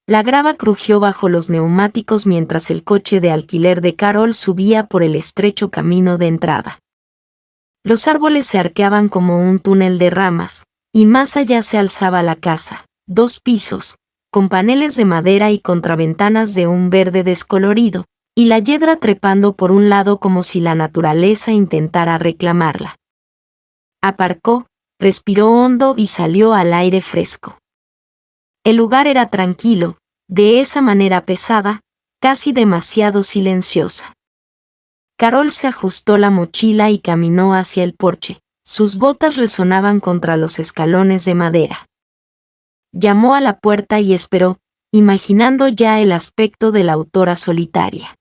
La grava crujió bajo los neumáticos mientras el coche de alquiler de Carol subía por el estrecho camino de entrada. Los árboles se arqueaban como un túnel de ramas, y más allá se alzaba la casa, 2 pisos, con paneles de madera y contraventanas de un verde descolorido, y la yedra trepando por un lado como si la naturaleza intentara reclamarla. Aparcó, respiró hondo y salió al aire fresco. El lugar era tranquilo, de esa manera pesada, casi demasiado silenciosa. Carol se ajustó la mochila y caminó hacia el porche. Sus botas resonaban contra los escalones de madera. Llamó a la puerta y esperó, imaginando ya el aspecto de la autora solitaria.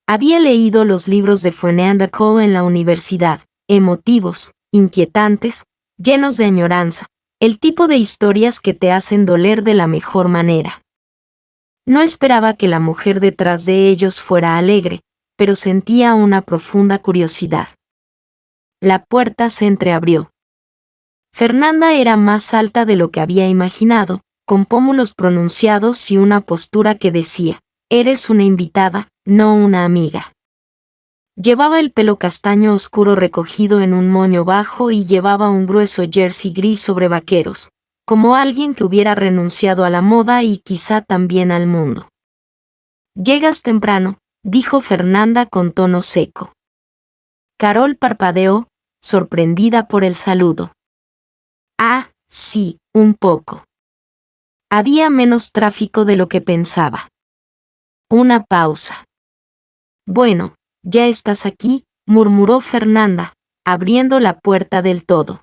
Había leído los libros de Fernanda Cole en la universidad, emotivos, inquietantes, llenos de añoranza, el tipo de historias que te hacen doler de la mejor manera. No esperaba que la mujer detrás de ellos fuera alegre, pero sentía una profunda curiosidad. La puerta se entreabrió. Fernanda era más alta de lo que había imaginado, con pómulos pronunciados y una postura que decía, «Eres una invitada, no una amiga». Llevaba el pelo castaño oscuro recogido en un moño bajo y llevaba un grueso jersey gris sobre vaqueros, como alguien que hubiera renunciado a la moda y quizá también al mundo. «Llegas temprano», dijo Fernanda con tono seco. Carol parpadeó, sorprendida por el saludo. «Ah, sí, un poco». Había menos tráfico de lo que pensaba. Una pausa. «Bueno, ya estás aquí», murmuró Fernanda, abriendo la puerta del todo.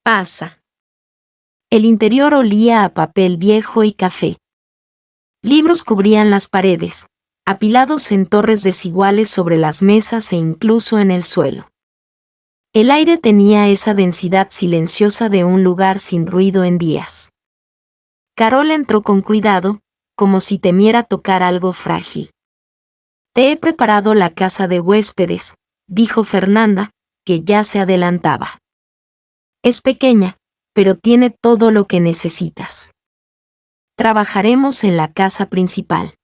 «Pasa». El interior olía a papel viejo y café. Libros cubrían las paredes, apilados en torres desiguales sobre las mesas e incluso en el suelo. El aire tenía esa densidad silenciosa de un lugar sin ruido en días. Carol entró con cuidado, como si temiera tocar algo frágil. «Te he preparado la casa de huéspedes», dijo Fernanda, que ya se adelantaba. «Es pequeña, pero tiene todo lo que necesitas. Trabajaremos en la casa principal».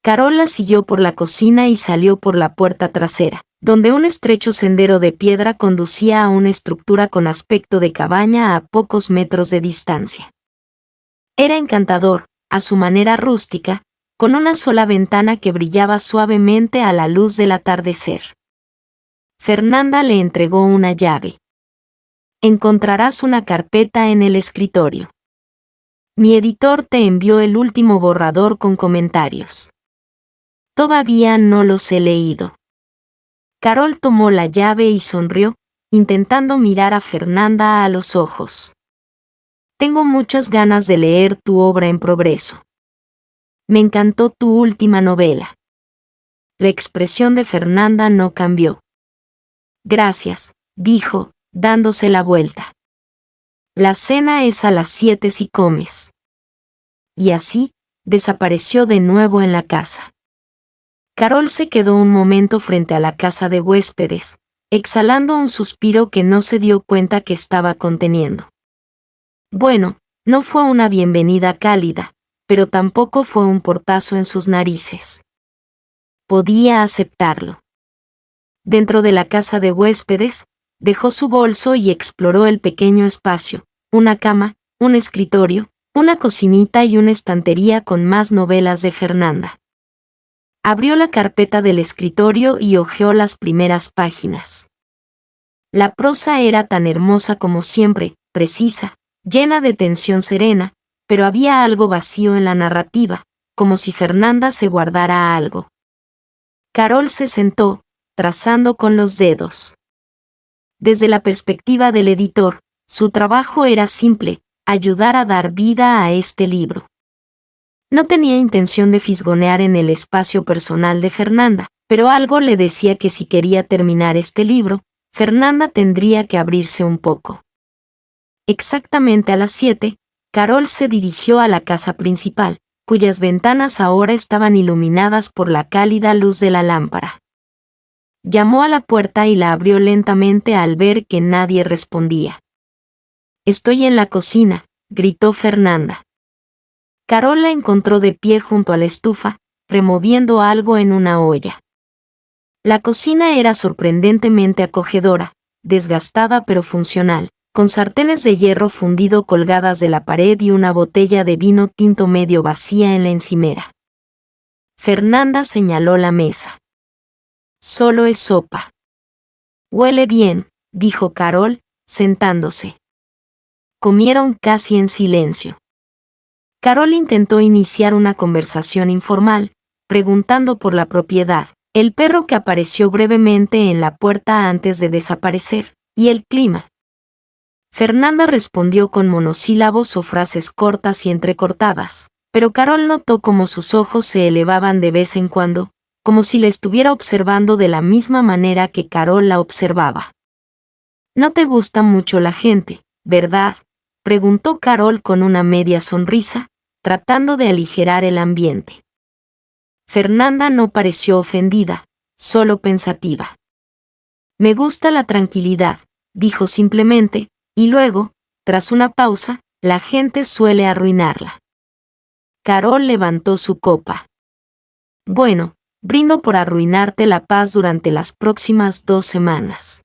Carol la siguió por la cocina y salió por la puerta trasera, donde un estrecho sendero de piedra conducía a una estructura con aspecto de cabaña a pocos metros de distancia. Era encantador, a su manera rústica, con una sola ventana que brillaba suavemente a la luz del atardecer. Fernanda le entregó una llave. «Encontrarás una carpeta en el escritorio. Mi editor te envió el último borrador con comentarios. Todavía no los he leído». Carol tomó la llave y sonrió, intentando mirar a Fernanda a los ojos. «Tengo muchas ganas de leer tu obra en progreso. Me encantó tu última novela». La expresión de Fernanda no cambió. «Gracias», dijo, dándose la vuelta. «La cena es a las 7 si comes». Y así, desapareció de nuevo en la casa. Carol se quedó un momento frente a la casa de huéspedes, exhalando un suspiro que no se dio cuenta que estaba conteniendo. Bueno, no fue una bienvenida cálida, pero tampoco fue un portazo en sus narices. Podía aceptarlo. Dentro de la casa de huéspedes, dejó su bolso y exploró el pequeño espacio, una cama, un escritorio, una cocinita y una estantería con más novelas de Fernanda. Abrió la carpeta del escritorio y hojeó las primeras páginas. La prosa era tan hermosa como siempre, precisa, llena de tensión serena, pero había algo vacío en la narrativa, como si Fernanda se guardara algo. Carol se sentó, trazando con los dedos. Desde la perspectiva del editor, su trabajo era simple, ayudar a dar vida a este libro. No tenía intención de fisgonear en el espacio personal de Fernanda, pero algo le decía que si quería terminar este libro, Fernanda tendría que abrirse un poco. Exactamente a las 7, Carol se dirigió a la casa principal, cuyas ventanas ahora estaban iluminadas por la cálida luz de la lámpara. Llamó a la puerta y la abrió lentamente al ver que nadie respondía. «Estoy en la cocina», gritó Fernanda. Carol la encontró de pie junto a la estufa, removiendo algo en una olla. La cocina era sorprendentemente acogedora, desgastada pero funcional, con sartenes de hierro fundido colgadas de la pared y una botella de vino tinto medio vacía en la encimera. Fernanda señaló la mesa. Solo es sopa. Huele bien, dijo Carol, sentándose. Comieron casi en silencio. Carol intentó iniciar una conversación informal, preguntando por la propiedad, el perro que apareció brevemente en la puerta antes de desaparecer, y el clima. Fernanda respondió con monosílabos o frases cortas y entrecortadas, pero Carol notó cómo sus ojos se elevaban de vez en cuando, como si la estuviera observando de la misma manera que Carol la observaba. «No te gusta mucho la gente, ¿verdad?», preguntó Carol con una media sonrisa, tratando de aligerar el ambiente. Fernanda no pareció ofendida, solo pensativa. «Me gusta la tranquilidad», dijo simplemente, y luego, tras una pausa, «la gente suele arruinarla». Carol levantó su copa. «Bueno, brindo por arruinarte la paz durante las próximas 2 semanas».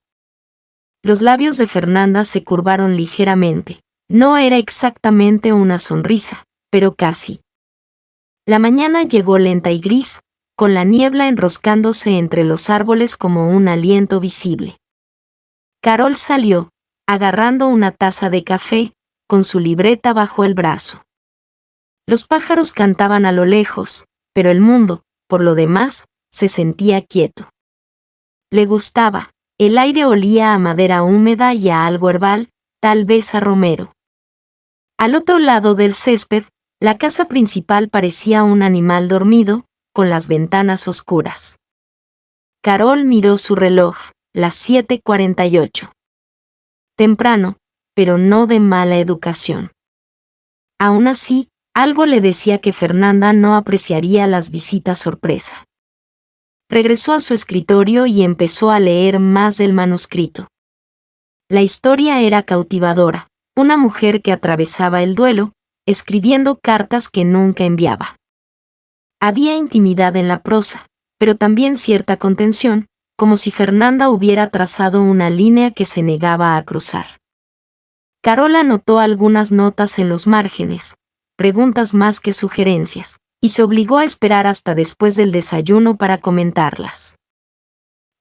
Los labios de Fernanda se curvaron ligeramente. No era exactamente una sonrisa, pero casi. La mañana llegó lenta y gris, con la niebla enroscándose entre los árboles como un aliento visible. Carol salió, agarrando una taza de café, con su libreta bajo el brazo. Los pájaros cantaban a lo lejos, pero el mundo, por lo demás, se sentía quieto. Le gustaba, el aire olía a madera húmeda y a algo herbal, tal vez a romero. Al otro lado del césped, la casa principal parecía un animal dormido, con las ventanas oscuras. Carol miró su reloj, las 7:48. Temprano, pero no de mala educación. Aún así, algo le decía que Fernanda no apreciaría las visitas sorpresa. Regresó a su escritorio y empezó a leer más del manuscrito. La historia era cautivadora, una mujer que atravesaba el duelo, escribiendo cartas que nunca enviaba. Había intimidad en la prosa, pero también cierta contención, como si Fernanda hubiera trazado una línea que se negaba a cruzar. Carol anotó algunas notas en los márgenes, preguntas más que sugerencias, y se obligó a esperar hasta después del desayuno para comentarlas.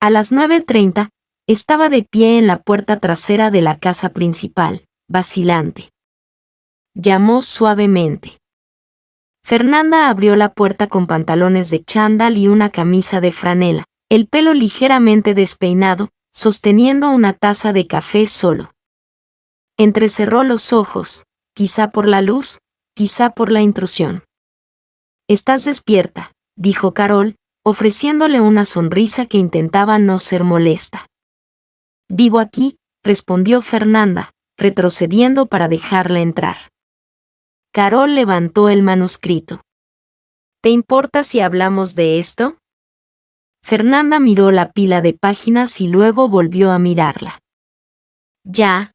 A las 9:30, estaba de pie en la puerta trasera de la casa principal, vacilante. Llamó suavemente. Fernanda abrió la puerta con pantalones de chándal y una camisa de franela, el pelo ligeramente despeinado, sosteniendo una taza de café solo. Entrecerró los ojos, quizá por la luz, quizá por la intrusión. «Estás despierta», dijo Carol, ofreciéndole una sonrisa que intentaba no ser molesta. «Vivo aquí», respondió Fernanda, retrocediendo para dejarla entrar. Carol levantó el manuscrito. «¿Te importa si hablamos de esto?» Fernanda miró la pila de páginas y luego volvió a mirarla. «Ya.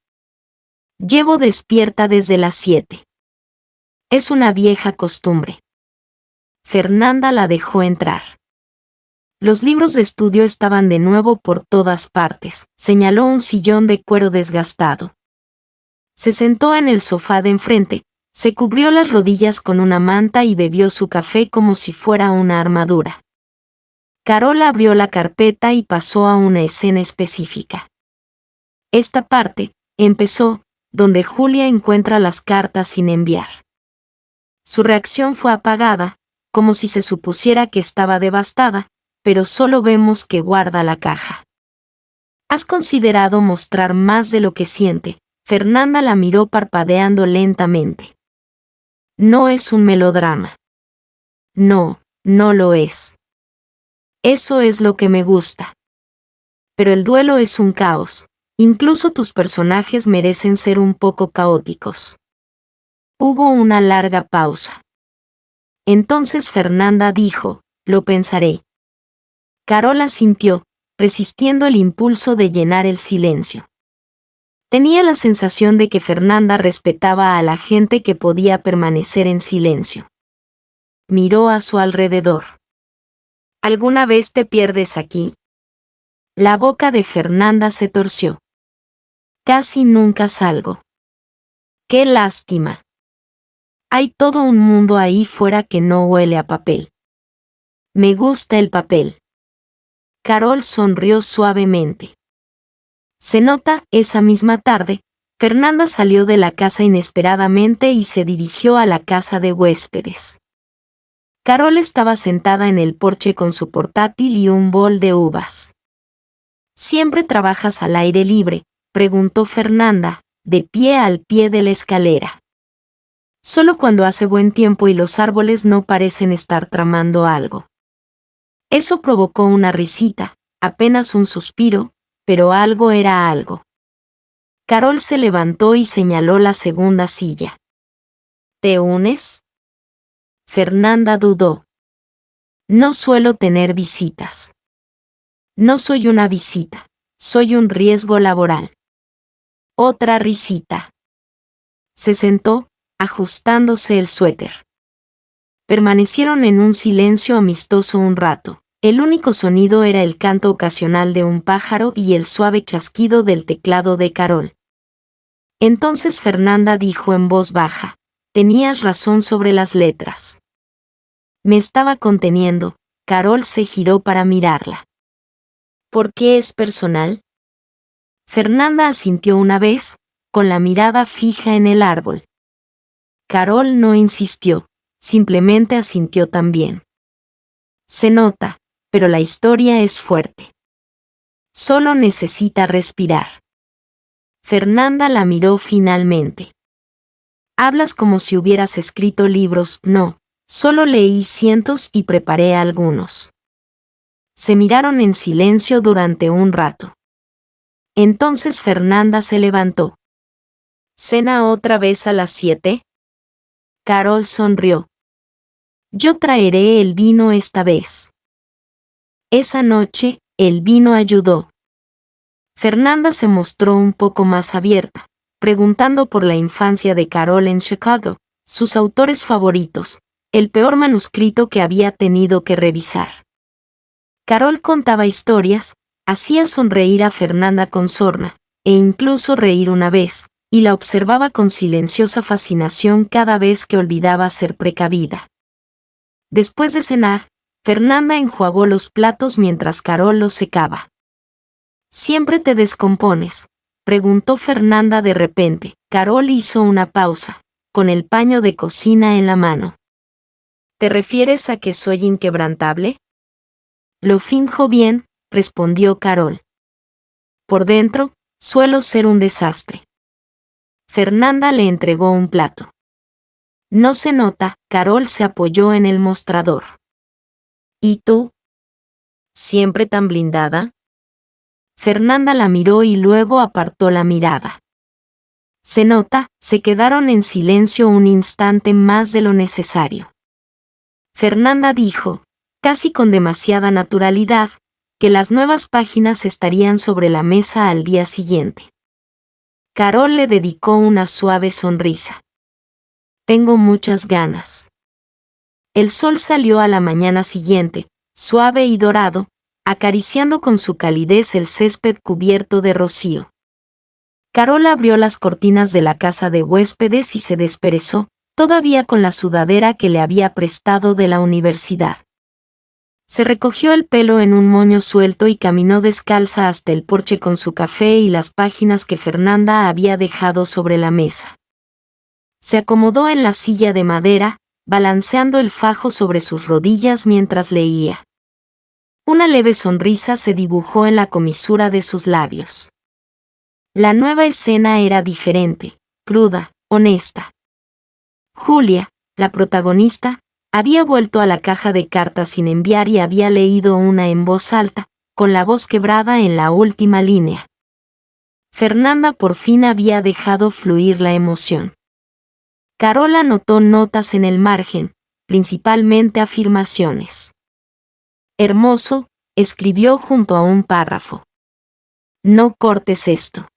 Llevo despierta desde las 7. Es una vieja costumbre». Fernanda la dejó entrar. Los libros de estudio estaban de nuevo por todas partes, señaló un sillón de cuero desgastado. Se sentó en el sofá de enfrente, se cubrió las rodillas con una manta y bebió su café como si fuera una armadura. Carol abrió la carpeta y pasó a una escena específica. Esta parte, empezó, donde Julia encuentra las cartas sin enviar. Su reacción fue apagada, como si se supusiera que estaba devastada, pero solo vemos que guarda la caja. ¿Has considerado mostrar más de lo que siente? Fernanda la miró parpadeando lentamente. No es un melodrama. No, no lo es. Eso es lo que me gusta. Pero el duelo es un caos. Incluso tus personajes merecen ser un poco caóticos. Hubo una larga pausa. Entonces Fernanda dijo, lo pensaré. Carol asintió, resistiendo el impulso de llenar el silencio. Tenía la sensación de que Fernanda respetaba a la gente que podía permanecer en silencio. Miró a su alrededor. ¿Alguna vez te pierdes aquí? La boca de Fernanda se torció. Casi nunca salgo. ¡Qué lástima! Hay todo un mundo ahí fuera que no huele a papel. Me gusta el papel. Carol sonrió suavemente. Se nota, esa misma tarde, Fernanda salió de la casa inesperadamente y se dirigió a la casa de huéspedes. Carol estaba sentada en el porche con su portátil y un bol de uvas. ¿Siempre trabajas al aire libre?, preguntó Fernanda, de pie al pie de la escalera. Solo cuando hace buen tiempo y los árboles no parecen estar tramando algo. Eso provocó una risita, apenas un suspiro, pero algo era algo. Carol se levantó y señaló la segunda silla. ¿Te unes? Fernanda dudó. No suelo tener visitas. No soy una visita, soy un riesgo laboral. Otra risita. Se sentó, ajustándose el suéter. Permanecieron en un silencio amistoso un rato. El único sonido era el canto ocasional de un pájaro y el suave chasquido del teclado de Carol. Entonces Fernanda dijo en voz baja: tenías razón sobre las letras. Me estaba conteniendo. Carol se giró para mirarla. ¿Por qué es personal? Fernanda asintió una vez, con la mirada fija en el árbol. Carol no insistió, simplemente asintió también. Se nota, pero la historia es fuerte. Solo necesita respirar. Fernanda la miró finalmente. Hablas como si hubieras escrito libros. No, solo leí cientos y preparé algunos. Se miraron en silencio durante un rato. Entonces Fernanda se levantó. ¿Cena otra vez a las 7? Carol sonrió. Yo traeré el vino esta vez. Esa noche, el vino ayudó. Fernanda se mostró un poco más abierta, preguntando por la infancia de Carol en Chicago, sus autores favoritos, el peor manuscrito que había tenido que revisar. Carol contaba historias, hacía sonreír a Fernanda con sorna, e incluso reír una vez, y la observaba con silenciosa fascinación cada vez que olvidaba ser precavida. Después de cenar, Fernanda enjuagó los platos mientras Carol los secaba. ¿Siempre te descompones?, preguntó Fernanda de repente. Carol hizo una pausa, con el paño de cocina en la mano. ¿Te refieres a que soy inquebrantable? Lo finjo bien, respondió Carol. Por dentro, suelo ser un desastre. Fernanda le entregó un plato. No se nota. Carol se apoyó en el mostrador. ¿Y tú? ¿Siempre tan blindada? Fernanda la miró y luego apartó la mirada. Se nota. Se quedaron en silencio un instante más de lo necesario. Fernanda dijo, casi con demasiada naturalidad, que las nuevas páginas estarían sobre la mesa al día siguiente. Carol le dedicó una suave sonrisa. Tengo muchas ganas. El sol salió a la mañana siguiente, suave y dorado, acariciando con su calidez el césped cubierto de rocío. Carol abrió las cortinas de la casa de huéspedes y se desperezó, todavía con la sudadera que le había prestado de la universidad. Se recogió el pelo en un moño suelto y caminó descalza hasta el porche con su café y las páginas que Fernanda había dejado sobre la mesa. Se acomodó en la silla de madera, balanceando el fajo sobre sus rodillas mientras leía. Una leve sonrisa se dibujó en la comisura de sus labios. La nueva escena era diferente, cruda, honesta. Julia, la protagonista, había vuelto a la caja de cartas sin enviar y había leído una en voz alta, con la voz quebrada en la última línea. Fernanda por fin había dejado fluir la emoción. Carol anotó notas en el margen, principalmente afirmaciones. Hermoso, escribió junto a un párrafo. No cortes esto.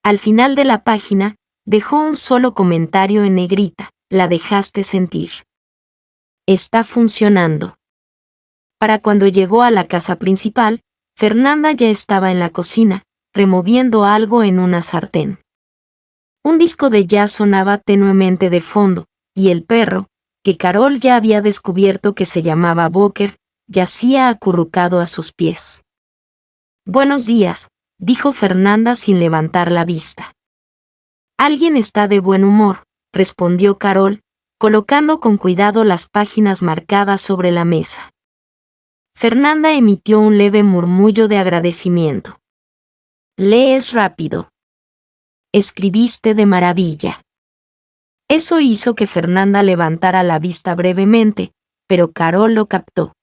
Al final de la página, dejó un solo comentario en negrita: la dejaste sentir. Está funcionando. Para cuando llegó a la casa principal, Fernanda ya estaba en la cocina, removiendo algo en una sartén. Un disco de jazz sonaba tenuemente de fondo, y el perro, que Carol ya había descubierto que se llamaba Booker, yacía acurrucado a sus pies. «Buenos días», dijo Fernanda sin levantar la vista. «Alguien está de buen humor», respondió Carol, colocando con cuidado las páginas marcadas sobre la mesa. Fernanda emitió un leve murmullo de agradecimiento. «Lees rápido. Escribiste de maravilla». Eso hizo que Fernanda levantara la vista brevemente, pero Carol lo captó.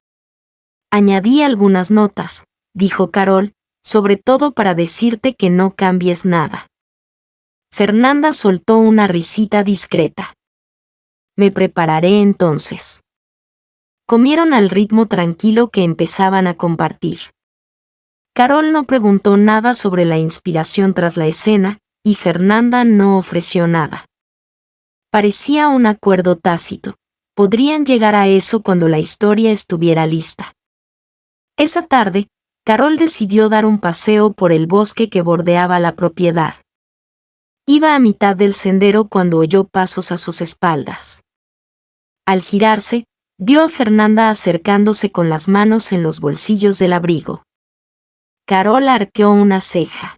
«Añadí algunas notas», dijo Carol, «sobre todo para decirte que no cambies nada». Fernanda soltó una risita discreta. «Me prepararé entonces». Comieron al ritmo tranquilo que empezaban a compartir. Carol no preguntó nada sobre la inspiración tras la escena, y Fernanda no ofreció nada. Parecía un acuerdo tácito. Podrían llegar a eso cuando la historia estuviera lista. Esa tarde, Carol decidió dar un paseo por el bosque que bordeaba la propiedad. Iba a mitad del sendero cuando oyó pasos a sus espaldas. Al girarse, vio a Fernanda acercándose con las manos en los bolsillos del abrigo. Carol arqueó una ceja.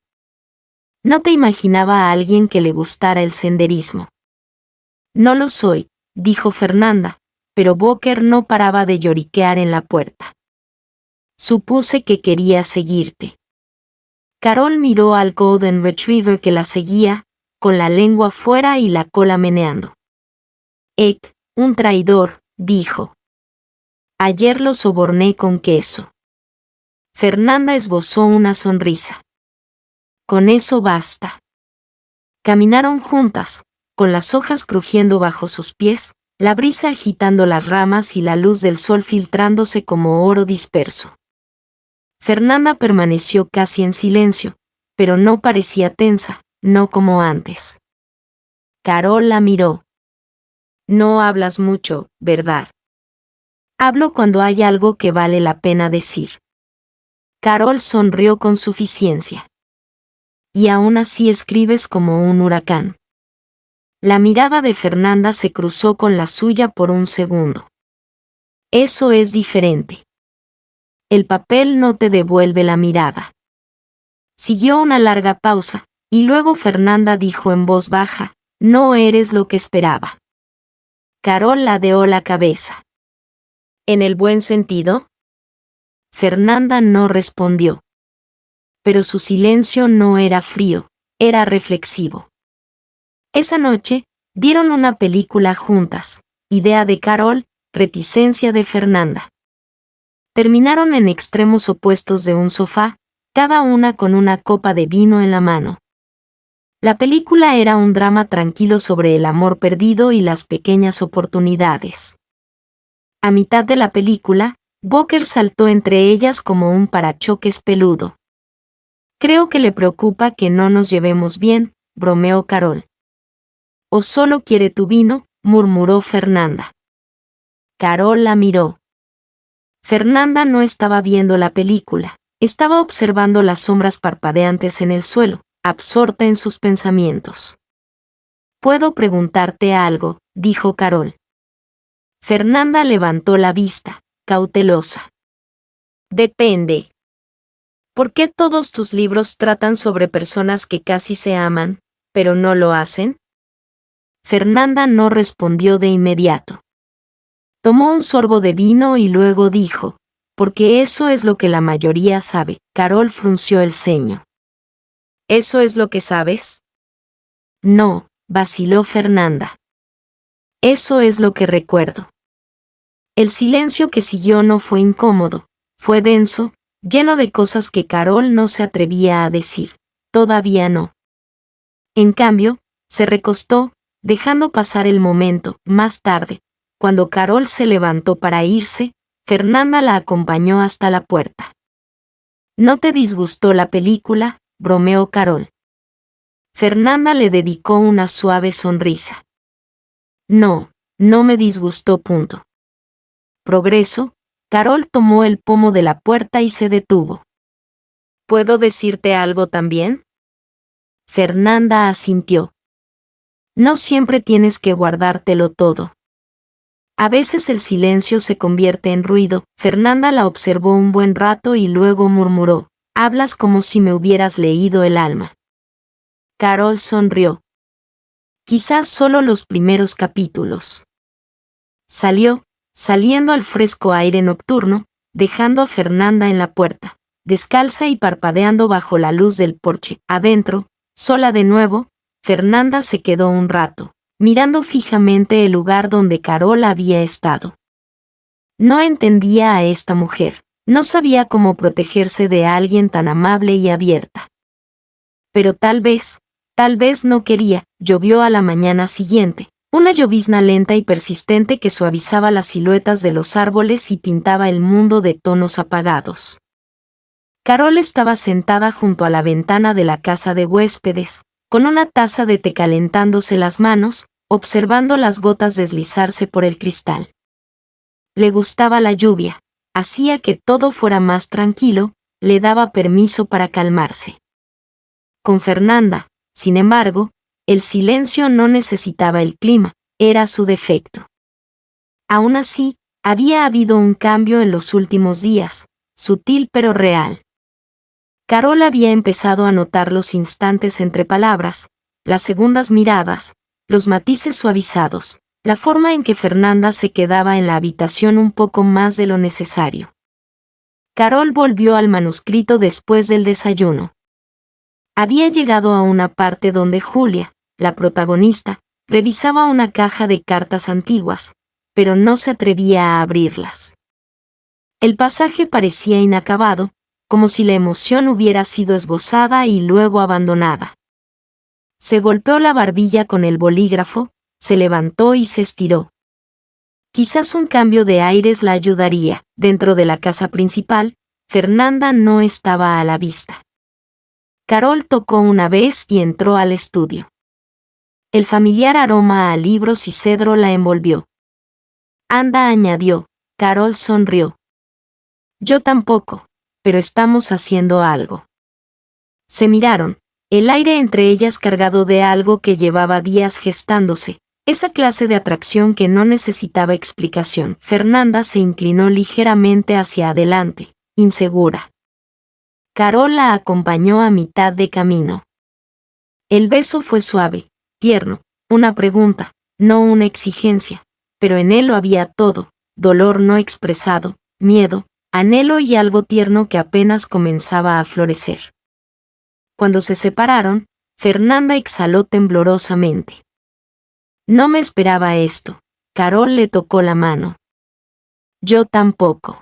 No te imaginaba a alguien que le gustara el senderismo. No lo soy, dijo Fernanda, pero Booker no paraba de lloriquear en la puerta. Supuse que quería seguirte. Carol miró al Golden Retriever que la seguía, con la lengua fuera y la cola meneando. «Eck, un traidor», dijo. «Ayer lo soborné con queso». Fernanda esbozó una sonrisa. «Con eso basta». Caminaron juntas, con las hojas crujiendo bajo sus pies, la brisa agitando las ramas y la luz del sol filtrándose como oro disperso. Fernanda permaneció casi en silencio, pero no parecía tensa, no como antes. Carol la miró. «No hablas mucho, ¿verdad?» «Hablo cuando hay algo que vale la pena decir». Carol sonrió con suficiencia. «Y aún así escribes como un huracán». La mirada de Fernanda se cruzó con la suya por un segundo. «Eso es diferente. El papel no te devuelve la mirada». Siguió una larga pausa, y luego Fernanda dijo en voz baja: «No eres lo que esperaba». Carol ladeó la cabeza. «¿En el buen sentido?» Fernanda no respondió. Pero su silencio no era frío, era reflexivo. Esa noche, vieron una película juntas, idea de Carol, reticencia de Fernanda. Terminaron en extremos opuestos de un sofá, cada una con una copa de vino en la mano. La película era un drama tranquilo sobre el amor perdido y las pequeñas oportunidades. A mitad de la película, Booker saltó entre ellas como un parachoques peludo. «Creo que le preocupa que no nos llevemos bien», bromeó Carol. «¿O solo quiere tu vino?», murmuró Fernanda. Carol la miró. Fernanda no estaba viendo la película, estaba observando las sombras parpadeantes en el suelo, absorta en sus pensamientos. «¿Puedo preguntarte algo?», dijo Carol. Fernanda levantó la vista, cautelosa. «Depende. ¿Por qué todos tus libros tratan sobre personas que casi se aman, pero no lo hacen?» Fernanda no respondió de inmediato. Tomó un sorbo de vino y luego dijo: «Porque eso es lo que la mayoría sabe». Carol frunció el ceño. «¿Eso es lo que sabes?» «No», vaciló Fernanda. «Eso es lo que recuerdo». El silencio que siguió no fue incómodo, fue denso, lleno de cosas que Carol no se atrevía a decir. Todavía no. En cambio, se recostó, dejando pasar el momento. Más tarde, cuando Carol se levantó para irse, Fernanda la acompañó hasta la puerta. «¿No te disgustó la película?», bromeó Carol. Fernanda le dedicó una suave sonrisa. No, no me disgustó. Progreso. Carol tomó el pomo de la puerta y se detuvo. ¿Puedo decirte algo también? Fernanda asintió. No siempre tienes que guardártelo todo. A veces el silencio se convierte en ruido. Fernanda la observó un buen rato y luego murmuró, hablas como si me hubieras leído el alma. Carol sonrió. Quizás solo los primeros capítulos. Saliendo al fresco aire nocturno, dejando a Fernanda en la puerta, descalza y parpadeando bajo la luz del porche. Adentro, sola de nuevo, Fernanda se quedó un rato, mirando fijamente el lugar donde Carol había estado. No entendía a esta mujer, no sabía cómo protegerse de alguien tan amable y abierta. Pero tal vez no quería. Llovió a la mañana siguiente, una llovizna lenta y persistente que suavizaba las siluetas de los árboles y pintaba el mundo de tonos apagados. Carol estaba sentada junto a la ventana de la casa de huéspedes, con una taza de té calentándose las manos, observando las gotas deslizarse por el cristal. Le gustaba la lluvia, hacía que todo fuera más tranquilo, le daba permiso para calmarse. Con Fernanda, sin embargo, el silencio no necesitaba el clima, era su defecto. Aún así, había habido un cambio en los últimos días, sutil pero real. Carol había empezado a notar los instantes entre palabras, las segundas miradas, los matices suavizados, la forma en que Fernanda se quedaba en la habitación un poco más de lo necesario. Carol volvió al manuscrito después del desayuno. Había llegado a una parte donde Julia, la protagonista, revisaba una caja de cartas antiguas, pero no se atrevía a abrirlas. El pasaje parecía inacabado, como si la emoción hubiera sido esbozada y luego abandonada. Se golpeó la barbilla con el bolígrafo, se levantó y se estiró. Quizás un cambio de aires la ayudaría. Dentro de la casa principal, Fernanda no estaba a la vista. Carol tocó una vez y entró al estudio. El familiar aroma a libros y cedro la envolvió. Anda, añadió. Carol sonrió. Yo tampoco, pero estamos haciendo algo. Se miraron, el aire entre ellas cargado de algo que llevaba días gestándose, esa clase de atracción que no necesitaba explicación. Fernanda se inclinó ligeramente hacia adelante, insegura. Carol la acompañó a mitad de camino. El beso fue suave, tierno, una pregunta, no una exigencia, pero en él lo había todo, dolor no expresado, miedo, anhelo y algo tierno que apenas comenzaba a florecer. Cuando se separaron, Fernanda exhaló temblorosamente. No me esperaba esto. Carol le tocó la mano. Yo tampoco.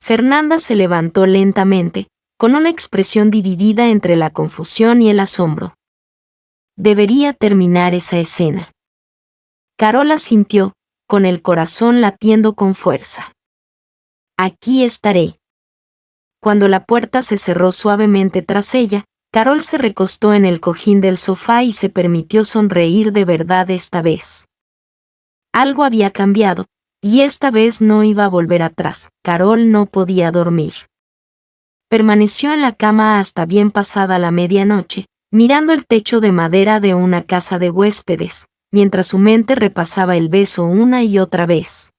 Fernanda se levantó lentamente, con una expresión dividida entre la confusión y el asombro. Debería terminar esa escena. Carol asintió, con el corazón latiendo con fuerza. Aquí estaré. Cuando la puerta se cerró suavemente tras ella, Carol se recostó en el cojín del sofá y se permitió sonreír de verdad esta vez. Algo había cambiado, y esta vez no iba a volver atrás. Carol no podía dormir. Permaneció en la cama hasta bien pasada la medianoche, mirando el techo de madera de una casa de huéspedes, mientras su mente repasaba el beso una y otra vez.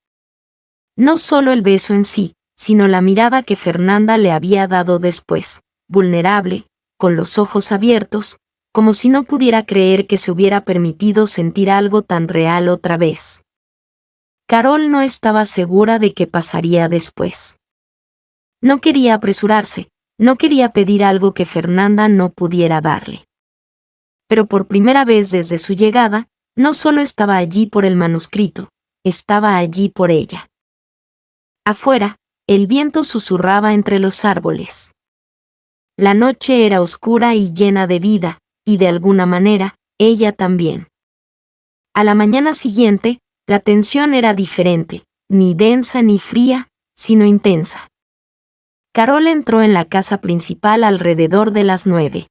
No solo el beso en sí, sino la mirada que Fernanda le había dado después, vulnerable, con los ojos abiertos, como si no pudiera creer que se hubiera permitido sentir algo tan real otra vez. Carol no estaba segura de qué pasaría después. No quería apresurarse, no quería pedir algo que Fernanda no pudiera darle. Pero por primera vez desde su llegada, no solo estaba allí por el manuscrito, estaba allí por ella. Afuera, el viento susurraba entre los árboles. La noche era oscura y llena de vida, y de alguna manera, ella también. A la mañana siguiente, la tensión era diferente, ni densa ni fría, sino intensa. Carol entró en la casa principal alrededor de las 9.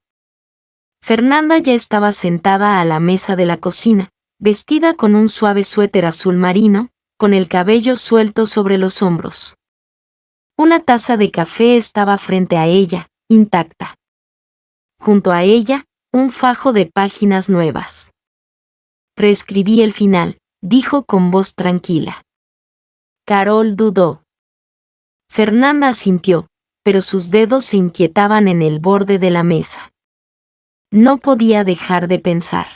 Fernanda ya estaba sentada a la mesa de la cocina, vestida con un suave suéter azul marino, con el cabello suelto sobre los hombros. Una taza de café estaba frente a ella, intacta. Junto a ella, un fajo de páginas nuevas. Reescribí el final, dijo con voz tranquila. Carol dudó. Fernanda asintió, pero sus dedos se inquietaban en el borde de la mesa. No podía dejar de pensar.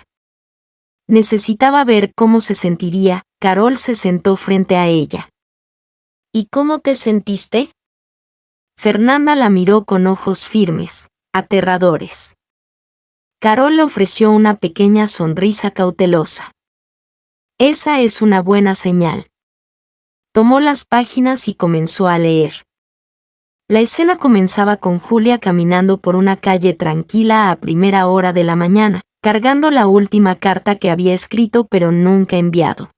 Necesitaba ver cómo se sentiría. Carol se sentó frente a ella. ¿Y cómo te sentiste? Fernanda la miró con ojos firmes, aterradores. Carol le ofreció una pequeña sonrisa cautelosa. Esa es una buena señal. Tomó las páginas y comenzó a leer. La escena comenzaba con Julia caminando por una calle tranquila a primera hora de la mañana, cargando la última carta que había escrito pero nunca enviado.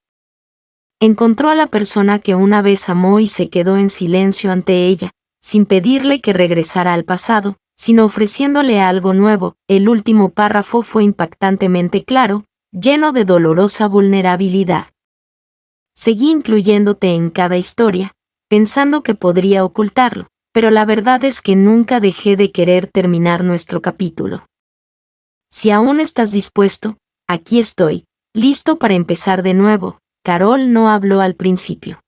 Encontró a la persona que una vez amó y se quedó en silencio ante ella, sin pedirle que regresara al pasado, sino ofreciéndole algo nuevo. El último párrafo fue impactantemente claro, lleno de dolorosa vulnerabilidad. Seguí incluyéndote en cada historia, pensando que podría ocultarlo, pero la verdad es que nunca dejé de querer terminar nuestro capítulo. Si aún estás dispuesto, aquí estoy, listo para empezar de nuevo. Carol no habló al principio.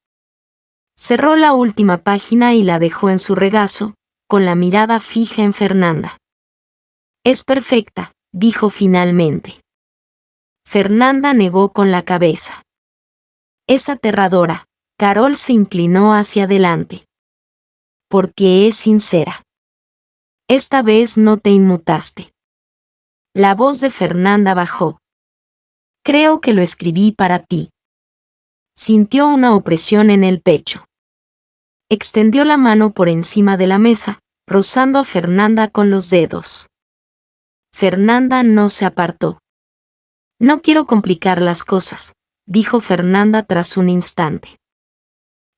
Cerró la última página y la dejó en su regazo, con la mirada fija en Fernanda. Es perfecta, dijo finalmente. Fernanda negó con la cabeza. Es aterradora. Carol se inclinó hacia adelante. Porque es sincera. Esta vez no te inmutaste. La voz de Fernanda bajó. Creo que lo escribí para ti. Sintió una opresión en el pecho. Extendió la mano por encima de la mesa, rozando a Fernanda con los dedos. Fernanda no se apartó. No quiero complicar las cosas, dijo Fernanda tras un instante.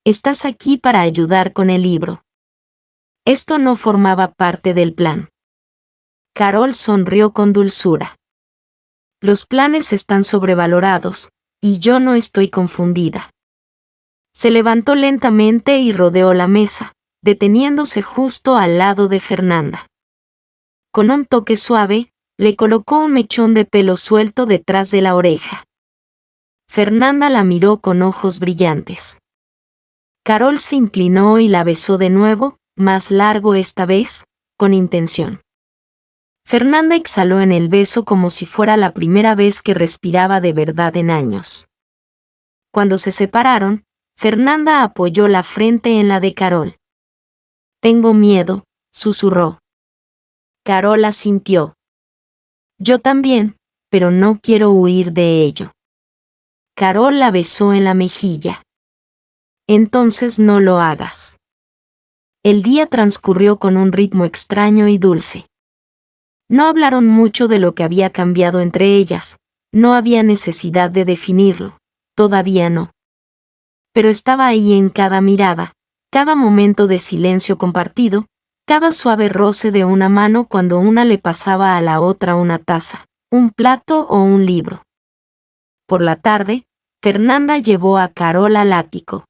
Estás aquí para ayudar con el libro. Esto no formaba parte del plan. Carol sonrió con dulzura. Los planes están sobrevalorados, y yo no estoy confundida. Se levantó lentamente y rodeó la mesa, deteniéndose justo al lado de Fernanda. Con un toque suave, le colocó un mechón de pelo suelto detrás de la oreja. Fernanda la miró con ojos brillantes. Carol se inclinó y la besó de nuevo, más largo esta vez, con intención. Fernanda exhaló en el beso como si fuera la primera vez que respiraba de verdad en años. Cuando se separaron, Fernanda apoyó la frente en la de Carol. Tengo miedo, susurró. Carol asintió. Yo también, pero no quiero huir de ello. Carol la besó en la mejilla. Entonces no lo hagas. El día transcurrió con un ritmo extraño y dulce. No hablaron mucho de lo que había cambiado entre ellas, no había necesidad de definirlo, todavía no. Pero estaba ahí en cada mirada, cada momento de silencio compartido, cada suave roce de una mano cuando una le pasaba a la otra una taza, un plato o un libro. Por la tarde, Fernanda llevó a Carol al ático.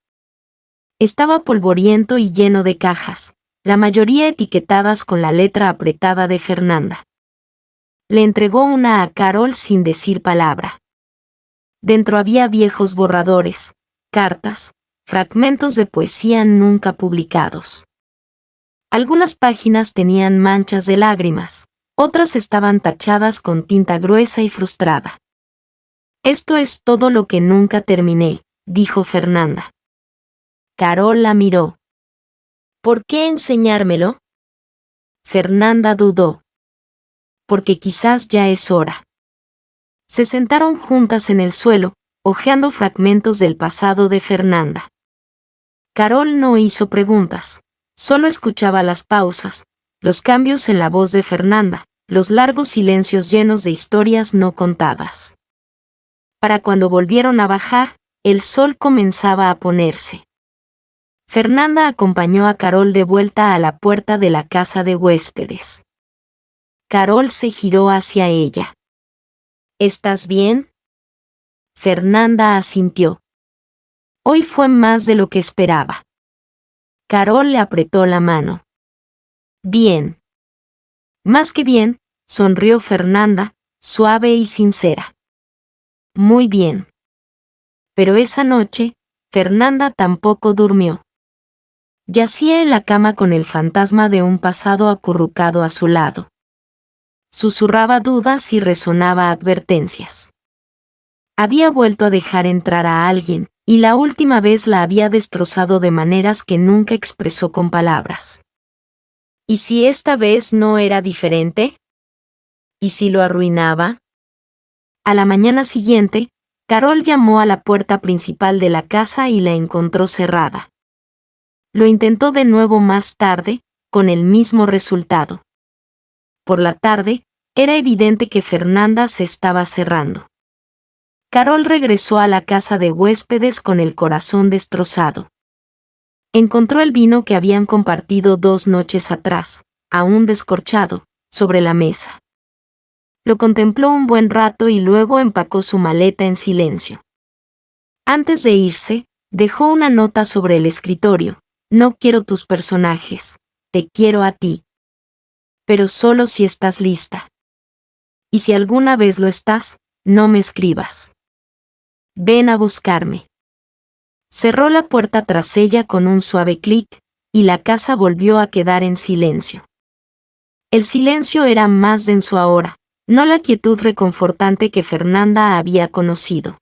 Estaba polvoriento y lleno de cajas, la mayoría etiquetadas con la letra apretada de Fernanda. Le entregó una a Carol sin decir palabra. Dentro había viejos borradores, cartas, fragmentos de poesía nunca publicados. Algunas páginas tenían manchas de lágrimas, otras estaban tachadas con tinta gruesa y frustrada. Esto es todo lo que nunca terminé, dijo Fernanda. Carol la miró. ¿Por qué enseñármelo? Fernanda dudó. Porque quizás ya es hora. Se sentaron juntas en el suelo, hojeando fragmentos del pasado de Fernanda. Carol no hizo preguntas, solo escuchaba las pausas, los cambios en la voz de Fernanda, los largos silencios llenos de historias no contadas. Para cuando volvieron a bajar, el sol comenzaba a ponerse. Fernanda acompañó a Carol de vuelta a la puerta de la casa de huéspedes. Carol se giró hacia ella. ¿Estás bien? Fernanda asintió. Hoy fue más de lo que esperaba. Carol le apretó la mano. Bien. Más que bien, sonrió Fernanda, suave y sincera. Muy bien. Pero esa noche, Fernanda tampoco durmió. Yacía en la cama con el fantasma de un pasado acurrucado a su lado. Susurraba dudas y resonaba advertencias. Había vuelto a dejar entrar a alguien, y la última vez la había destrozado de maneras que nunca expresó con palabras. ¿Y si esta vez no era diferente? ¿Y si lo arruinaba? A la mañana siguiente, Carol llamó a la puerta principal de la casa y la encontró cerrada. Lo intentó de nuevo más tarde, con el mismo resultado. Por la tarde, era evidente que Fernanda se estaba cerrando. Carol regresó a la casa de huéspedes con el corazón destrozado. Encontró el vino que habían compartido 2 noches atrás, aún descorchado, sobre la mesa. Lo contempló un buen rato y luego empacó su maleta en silencio. Antes de irse, dejó una nota sobre el escritorio. No quiero tus personajes, te quiero a ti. Pero solo si estás lista. Y si alguna vez lo estás, no me escribas. Ven a buscarme. Cerró la puerta tras ella con un suave clic, y la casa volvió a quedar en silencio. El silencio era más denso ahora, no la quietud reconfortante que Fernanda había conocido.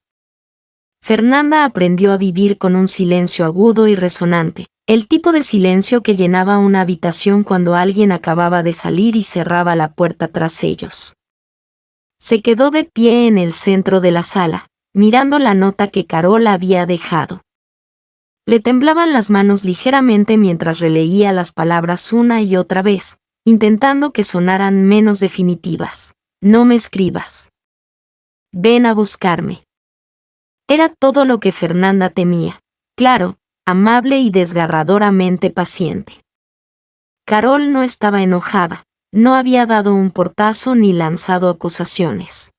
Fernanda aprendió a vivir con un silencio agudo y resonante, el tipo de silencio que llenaba una habitación cuando alguien acababa de salir y cerraba la puerta tras ellos. Se quedó de pie en el centro de la sala, mirando la nota que Carol había dejado. Le temblaban las manos ligeramente mientras releía las palabras una y otra vez, intentando que sonaran menos definitivas. No me escribas. Ven a buscarme. Era todo lo que Fernanda temía. Claro, amable y desgarradoramente paciente. Carol no estaba enojada, no había dado un portazo ni lanzado acusaciones.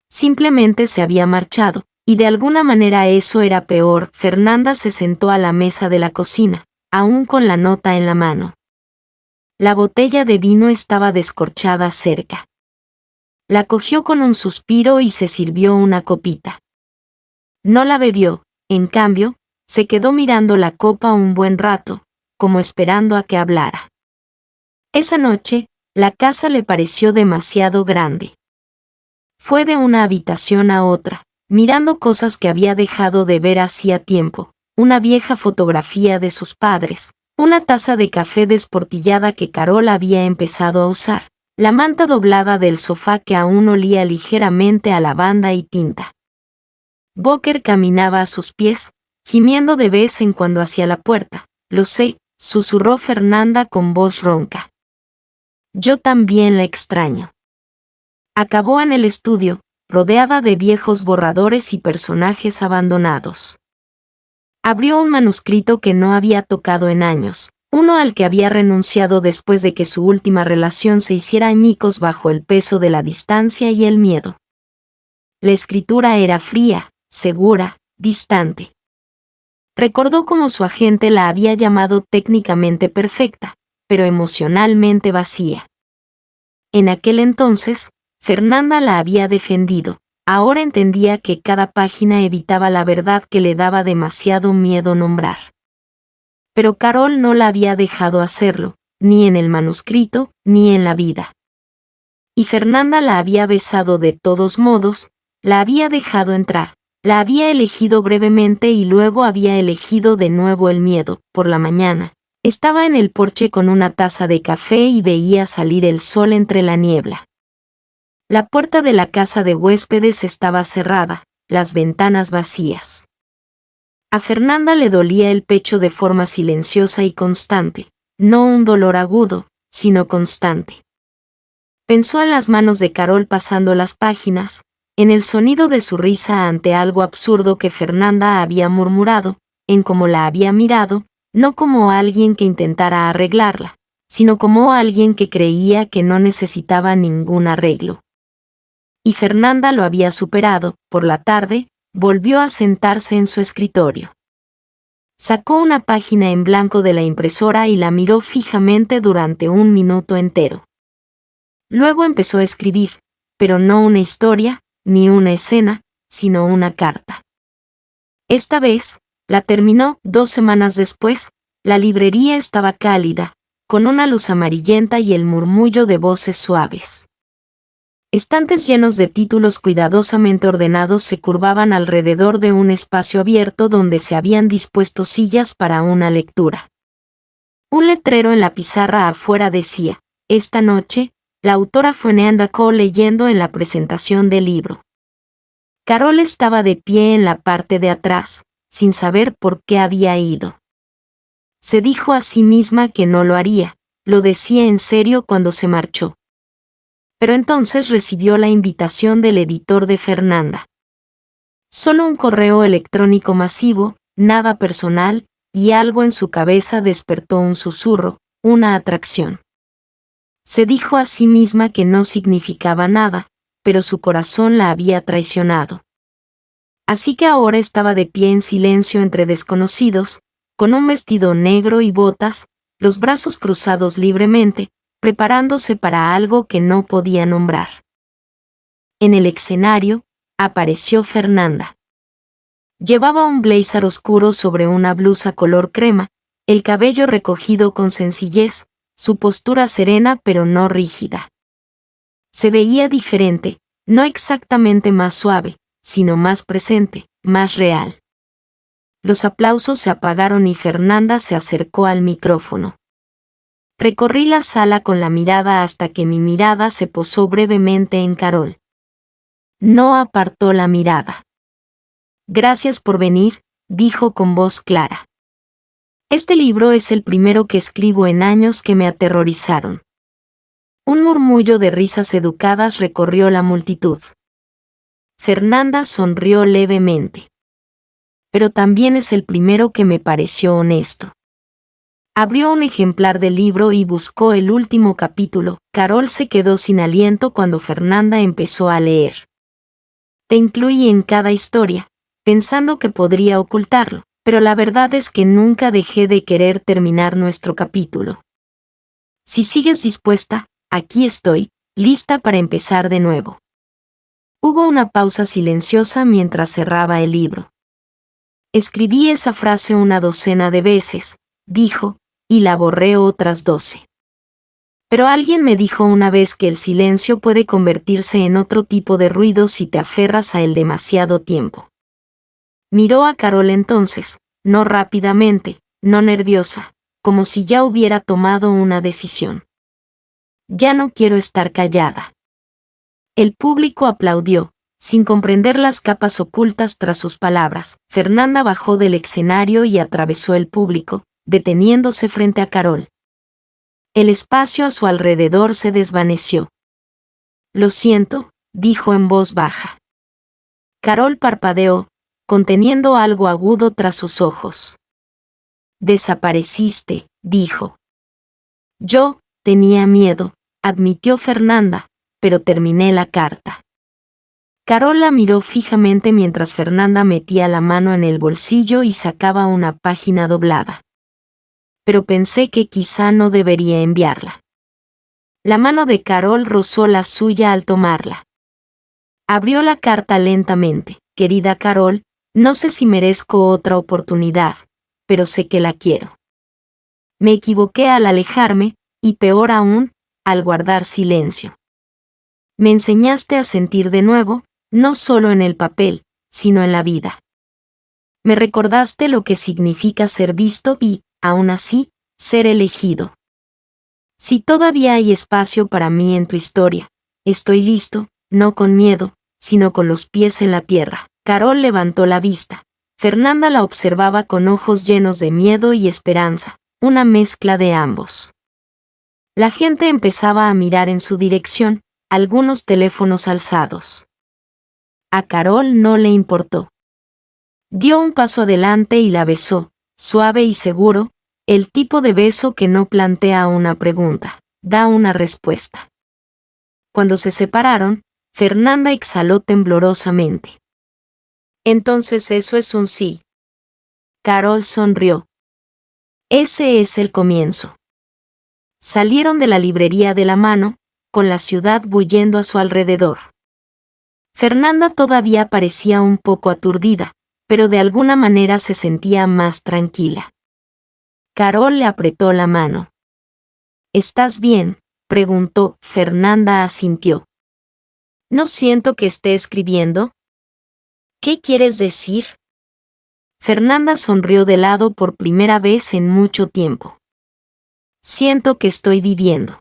Simplemente se había marchado, y de alguna manera eso era peor. Fernanda se sentó a la mesa de la cocina, aún con la nota en la mano. La botella de vino estaba descorchada cerca. La cogió con un suspiro y se sirvió una copita. No la bebió, en cambio, se quedó mirando la copa un buen rato, como esperando a que hablara. Esa noche, la casa le pareció demasiado grande. Fue de una habitación a otra, mirando cosas que había dejado de ver hacía tiempo, una vieja fotografía de sus padres, una taza de café desportillada que Carol había empezado a usar, la manta doblada del sofá que aún olía ligeramente a lavanda y tinta. Booker caminaba a sus pies, gimiendo de vez en cuando hacia la puerta. Lo sé, susurró Fernanda con voz ronca. Yo también la extraño. Acabó en el estudio, rodeada de viejos borradores y personajes abandonados. Abrió un manuscrito que no había tocado en años, uno al que había renunciado después de que su última relación se hiciera añicos bajo el peso de la distancia y el miedo. La escritura era fría, segura, distante. Recordó cómo su agente la había llamado técnicamente perfecta, pero emocionalmente vacía. En aquel entonces, Fernanda la había defendido. Ahora entendía que cada página evitaba la verdad que le daba demasiado miedo nombrar. Pero Carol no la había dejado hacerlo, ni en el manuscrito, ni en la vida. Y Fernanda la había besado de todos modos, la había dejado entrar, la había elegido brevemente y luego había elegido de nuevo el miedo. Por la mañana, estaba en el porche con una taza de café y veía salir el sol entre la niebla. La puerta de la casa de huéspedes estaba cerrada, las ventanas vacías. A Fernanda le dolía el pecho de forma silenciosa y constante, no un dolor agudo, sino constante. Pensó en las manos de Carol pasando las páginas, en el sonido de su risa ante algo absurdo que Fernanda había murmurado, en cómo la había mirado, no como alguien que intentara arreglarla, sino como alguien que creía que no necesitaba ningún arreglo. Y Fernanda lo había superado. Por la tarde, volvió a sentarse en su escritorio. Sacó una página en blanco de la impresora y la miró fijamente durante un minuto entero. Luego empezó a escribir, pero no una historia, ni una escena, sino una carta. Esta vez, la terminó 2 semanas después. La librería estaba cálida, con una luz amarillenta y el murmullo de voces suaves. Estantes llenos de títulos cuidadosamente ordenados se curvaban alrededor de un espacio abierto donde se habían dispuesto sillas para una lectura. Un letrero en la pizarra afuera decía: esta noche, la autora Fernanda Cole leyendo en la presentación del libro. Carol estaba de pie en la parte de atrás, sin saber por qué había ido. Se dijo a sí misma que no lo haría, lo decía en serio cuando se marchó. Pero entonces recibió la invitación del editor de Fernanda. Solo un correo electrónico masivo, nada personal, y algo en su cabeza despertó un susurro, una atracción. Se dijo a sí misma que no significaba nada, pero su corazón la había traicionado. Así que ahora estaba de pie en silencio entre desconocidos, con un vestido negro y botas, los brazos cruzados libremente, preparándose para algo que no podía nombrar. En el escenario, apareció Fernanda. Llevaba un blazer oscuro sobre una blusa color crema, el cabello recogido con sencillez, su postura serena pero no rígida. Se veía diferente, no exactamente más suave, sino más presente, más real. Los aplausos se apagaron y Fernanda se acercó al micrófono. Recorrí la sala con la mirada hasta que mi mirada se posó brevemente en Carol. No apartó la mirada. Gracias por venir, dijo con voz clara. Este libro es el primero que escribo en años que me aterrorizaron. Un murmullo de risas educadas recorrió la multitud. Fernanda sonrió levemente. Pero también es el primero que me pareció honesto. Abrió un ejemplar del libro y buscó el último capítulo. Carol se quedó sin aliento cuando Fernanda empezó a leer. Te incluí en cada historia, pensando que podría ocultarlo, pero la verdad es que nunca dejé de querer terminar nuestro capítulo. Si sigues dispuesta, aquí estoy, lista para empezar de nuevo. Hubo una pausa silenciosa mientras cerraba el libro. Escribí esa frase una docena de veces, dijo, y la borré otras 12. Pero alguien me dijo una vez que el silencio puede convertirse en otro tipo de ruido si te aferras a él demasiado tiempo. Miró a Carol entonces, no rápidamente, no nerviosa, como si ya hubiera tomado una decisión. Ya no quiero estar callada. El público aplaudió, sin comprender las capas ocultas tras sus palabras. Fernanda bajó del escenario y atravesó el público, deteniéndose frente a Carol. El espacio a su alrededor se desvaneció. Lo siento, dijo en voz baja. Carol parpadeó, conteniendo algo agudo tras sus ojos. Desapareciste, dijo. Yo tenía miedo, admitió Fernanda, pero terminé la carta. Carol la miró fijamente mientras Fernanda metía la mano en el bolsillo y sacaba una página doblada. Pero pensé que quizá no debería enviarla. La mano de Carol rozó la suya al tomarla. Abrió la carta lentamente. Querida Carol, no sé si merezco otra oportunidad, pero sé que la quiero. Me equivoqué al alejarme, y peor aún, al guardar silencio. Me enseñaste a sentir de nuevo, no solo en el papel, sino en la vida. Me recordaste lo que significa ser visto y, aún así, ser elegido. Si todavía hay espacio para mí en tu historia, estoy listo, no con miedo, sino con los pies en la tierra. Carol levantó la vista. Fernanda la observaba con ojos llenos de miedo y esperanza, una mezcla de ambos. La gente empezaba a mirar en su dirección, algunos teléfonos alzados. A Carol no le importó. Dio un paso adelante y la besó, suave y seguro, El tipo de beso que no plantea una pregunta, da una respuesta. Cuando se separaron, Fernanda exhaló temblorosamente. Entonces eso es un sí. Carol sonrió. Ese es el comienzo. Salieron de la librería de la mano, con la ciudad bullendo a su alrededor. Fernanda todavía parecía un poco aturdida, pero de alguna manera se sentía más tranquila. Carol le apretó la mano. ¿Estás bien?, preguntó. Fernanda asintió. No siento que esté escribiendo. ¿Qué quieres decir? Fernanda sonrió de lado por primera vez en mucho tiempo. Siento que estoy viviendo.